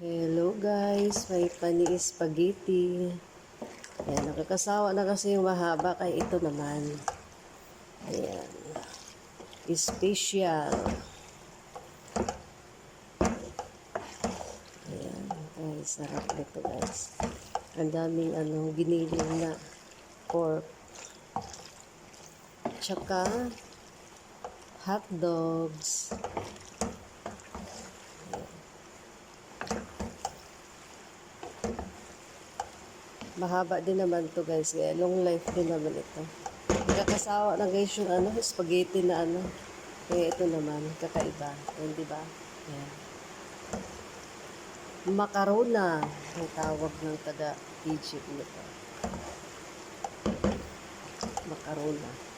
Hello guys, may pani spaghetti. Ayan, nakakasawa na kasi yung mahaba kaya ito naman. Ayan. Special. Ayan. Ay, sarap nito guys. Ang daming giniling na pork. Tsaka hot dogs. Mahaba din naman to guys. Kaya long life din naman ito. Nakakasawa na guys yung spaghetti na Kaya ito naman, kakaiba. Ayan, diba? Ayan. Macarona ang tawag ng taga-Egypt nito. Macarona.